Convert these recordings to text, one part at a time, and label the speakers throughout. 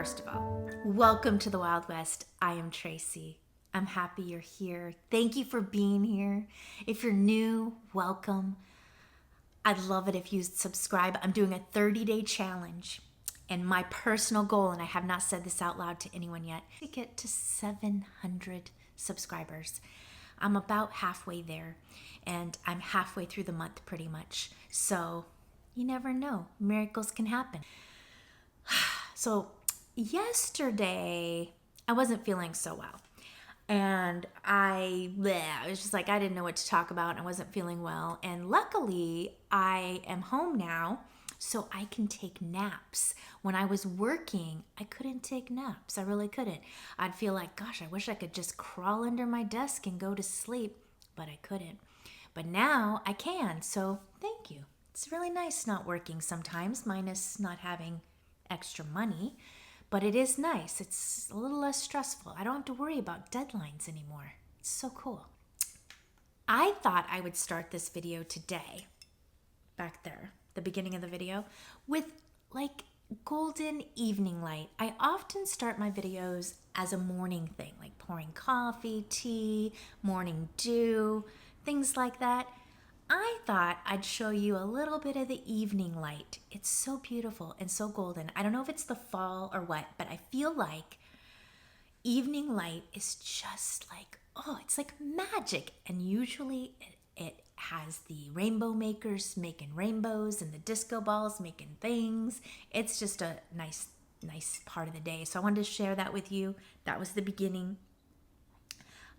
Speaker 1: First of all, welcome to the Wild West. I am Tracy. I'm happy you're here. Thank you for being here. If you're new, welcome. I'd love it if you subscribe. I'm doing a 30-day challenge. And my personal goal, and I have not said this out loud to anyone yet, to get to 700 subscribers. I'm about halfway there, and I'm halfway through the month pretty much. So you never know. Miracles can happen. So yesterday, I wasn't feeling so well. And I was just like, I didn't know what to talk about. I wasn't feeling well. And luckily, I am home now, so I can take naps. When I was working, I couldn't take naps. I really couldn't. I'd feel like, gosh, I wish I could just crawl under my desk and go to sleep, but I couldn't. But now I can, so thank you. It's really nice not working sometimes, minus not having extra money. But it is nice. It's a little less stressful. I don't have to worry about deadlines anymore. It's so cool. I thought I would start this video today, back there, the beginning of the video, with like golden evening light. I often start my videos as a morning thing, like pouring coffee, tea, morning dew, things like that. I thought I'd show you a little bit of the evening light. It's so beautiful and so golden. I don't know if it's the fall or what, but I feel like evening light is just like, it's like magic. And usually it has the rainbow makers making rainbows and the disco balls making things. It's just a nice part of the day. So I wanted to share that with you. That was the beginning.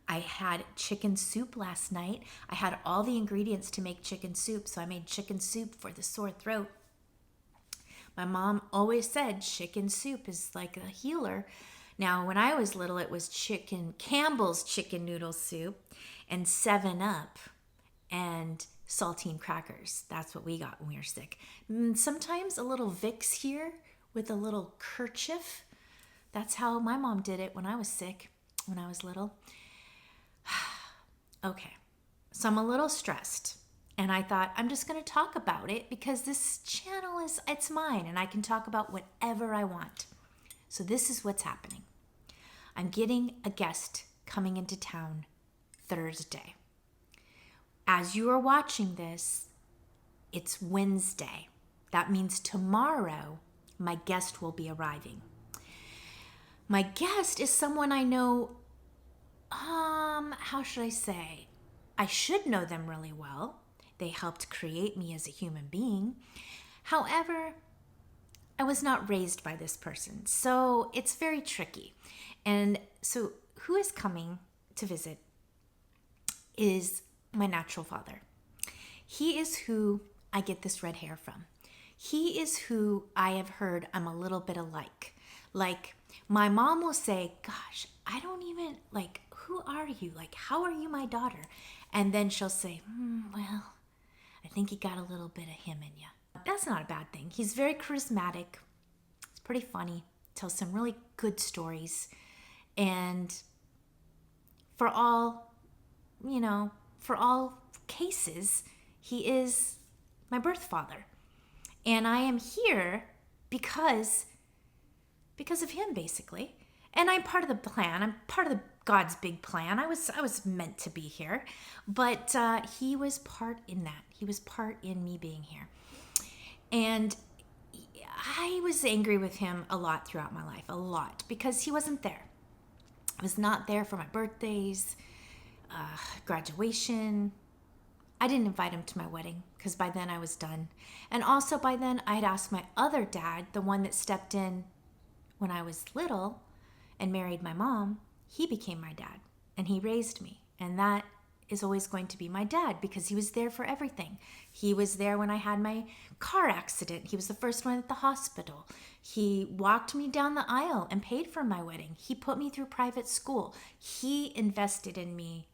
Speaker 1: I had chicken soup last night. I had all the ingredients to make chicken soup, so I made chicken soup for the sore throat. My mom always said chicken soup is like a healer. Now, when I was little, it was Campbell's chicken noodle soup and 7-Up and saltine crackers. That's what we got when we were sick. Sometimes a little Vicks here with a little kerchief. That's how my mom did it when I was sick, when I was little. Okay, so I'm a little stressed, and I thought I'm just going to talk about it because this channel it's mine, and I can talk about whatever I want. So this is what's happening. I'm getting a guest coming into town Thursday. As you are watching this, it's Wednesday. That means tomorrow my guest will be arriving. My guest is someone I know, how should I say? I should know them really well. They helped create me as a human being. However, I was not raised by this person, so it's very tricky. And so who is coming to visit is my natural father. He is who I get this red hair from. He is who I have heard I'm a little bit alike. Like, my mom will say, gosh, I don't even, like, who are you? Like, how are you my daughter? And then she'll say, well, I think you got a little bit of him in you. That's not a bad thing. He's very charismatic. It's pretty funny. Tells some really good stories. And for all cases, he is my birth father. And I am here because of him, basically. And I'm part of the plan. I'm part of God's big plan. I was meant to be here, but he was part in that. He was part in me being here. And I was angry with him a lot throughout my life, a lot, because he wasn't there. I was not there for my birthdays, graduation. I didn't invite him to my wedding because by then I was done. And also by then I had asked my other dad, the one that stepped in when I was little and married my mom, he became my dad and he raised me. And that is always going to be my dad because he was there for everything. He was there when I had my car accident. He was the first one at the hospital. He walked me down the aisle and paid for my wedding. He put me through private school. He invested in me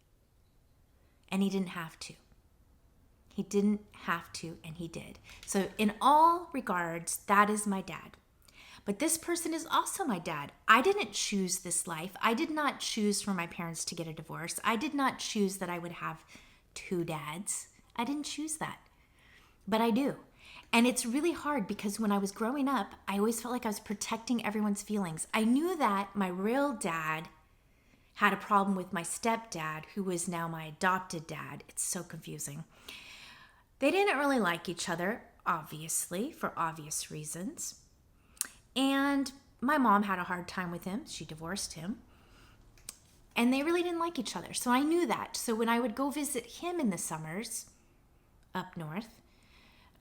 Speaker 1: and he didn't have to. He didn't have to, and he did. So in all regards, that is my dad. But this person is also my dad. I didn't choose this life. I did not choose for my parents to get a divorce. I did not choose that I would have 2 dads. I didn't choose that. But I do. And it's really hard because when I was growing up, I always felt like I was protecting everyone's feelings. I knew that my real dad had a problem with my stepdad, who is now my adopted dad. It's so confusing. They didn't really like each other, obviously, for obvious reasons. And my mom had a hard time with him. She divorced him. And they really didn't like each other. So I knew that. So when I would go visit him in the summers up north,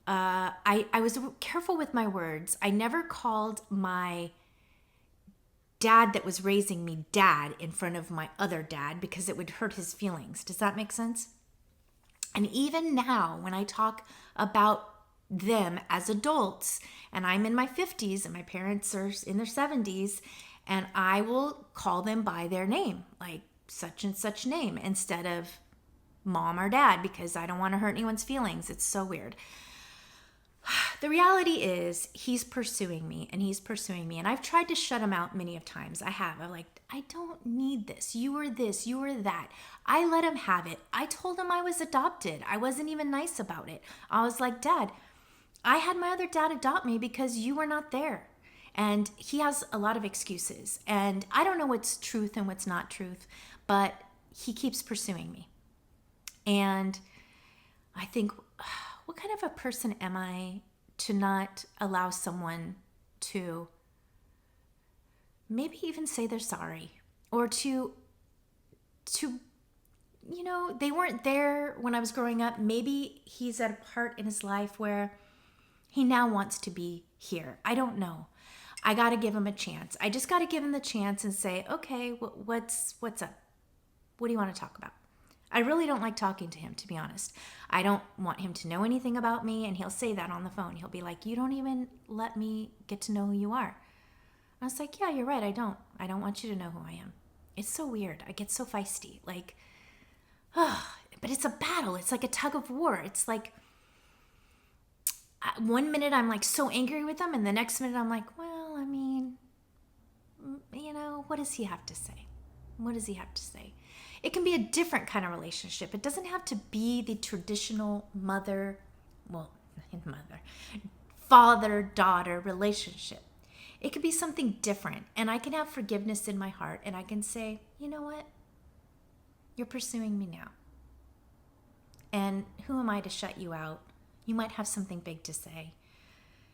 Speaker 1: I was careful with my words. I never called my dad that was raising me dad in front of my other dad because it would hurt his feelings. Does that make sense? And even now, when I talk about them as adults, and I'm in my 50s and my parents are in their 70s, and I will call them by their name, like such and such name, instead of mom or dad, because I don't want to hurt anyone's feelings. It's so weird. The reality is he's pursuing me and he's pursuing me. And I've tried to shut him out many of times. I have. I'm like, I don't need this. You are this. You are that. I let him have it. I told him I was adopted. I wasn't even nice about it. I was like, Dad, I had my other dad adopt me because you were not there. And he has a lot of excuses. And I don't know what's truth and what's not truth, but he keeps pursuing me. And I think, what kind of a person am I to not allow someone to maybe even say they're sorry, or to they weren't there when I was growing up. Maybe he's at a part in his life where he now wants to be here. I don't know. I got to give him a chance. I just got to give him the chance and say, okay, what's up? What do you want to talk about? I really don't like talking to him, to be honest. I don't want him to know anything about me, and he'll say that on the phone. He'll be like, you don't even let me get to know who you are. I was like, yeah, you're right, I don't. I don't want you to know who I am. It's so weird. I get so feisty. Like, but it's a battle. It's like a tug of war. It's like, one minute I'm like so angry with him, and the next minute I'm like, well, I mean, what does he have to say? What does he have to say? It can be a different kind of relationship. It doesn't have to be the traditional father-daughter relationship. It could be something different. And I can have forgiveness in my heart, and I can say, you know what? You're pursuing me now. And who am I to shut you out? You might have something big to say.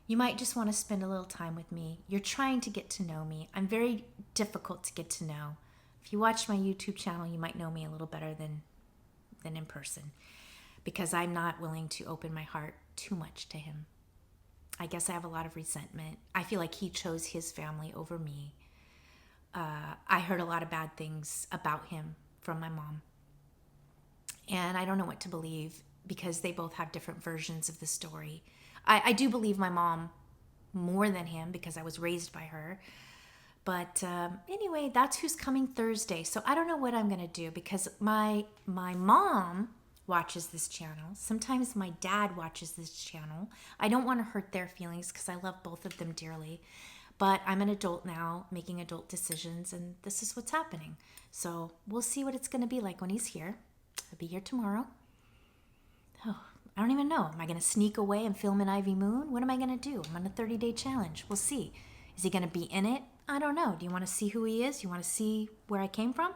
Speaker 1: You might just want to spend a little time with me. You're trying to get to know me. I'm very difficult to get to know. If you watch my YouTube channel, you might know me a little better than in person, because I'm not willing to open my heart too much to him. I guess I have a lot of resentment. I feel like he chose his family over me. I heard a lot of bad things about him from my mom. And I don't know what to believe, because they both have different versions of the story. I do believe my mom more than him because I was raised by her. But anyway, that's who's coming Thursday. So I don't know what I'm going to do, because my mom watches this channel. Sometimes my dad watches this channel. I don't want to hurt their feelings because I love both of them dearly. But I'm an adult now, making adult decisions, and this is what's happening. So we'll see what it's going to be like when he's here. He'll be here tomorrow. Oh, I don't even know. Am I going to sneak away and film an Ivy Moon? What am I going to do? I'm on a 30-day challenge. We'll see. Is he going to be in it? I don't know. Do you want to see who he is? You want to see where I came from?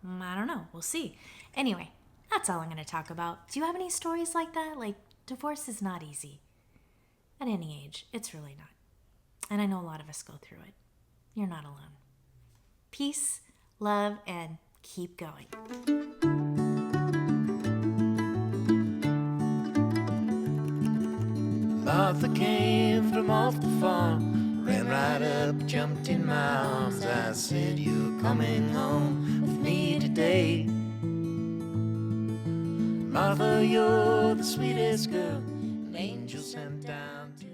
Speaker 1: I don't know. We'll see. Anyway, that's all I'm going to talk about. Do you have any stories like that? Like, divorce is not easy. At any age, it's really not. And I know a lot of us go through it. You're not alone. Peace, love, and keep going.
Speaker 2: Martha came from off the farm, ran right up, jumped in my arms. I said, you're coming home with me today. Martha, you're the sweetest girl an angel sent down to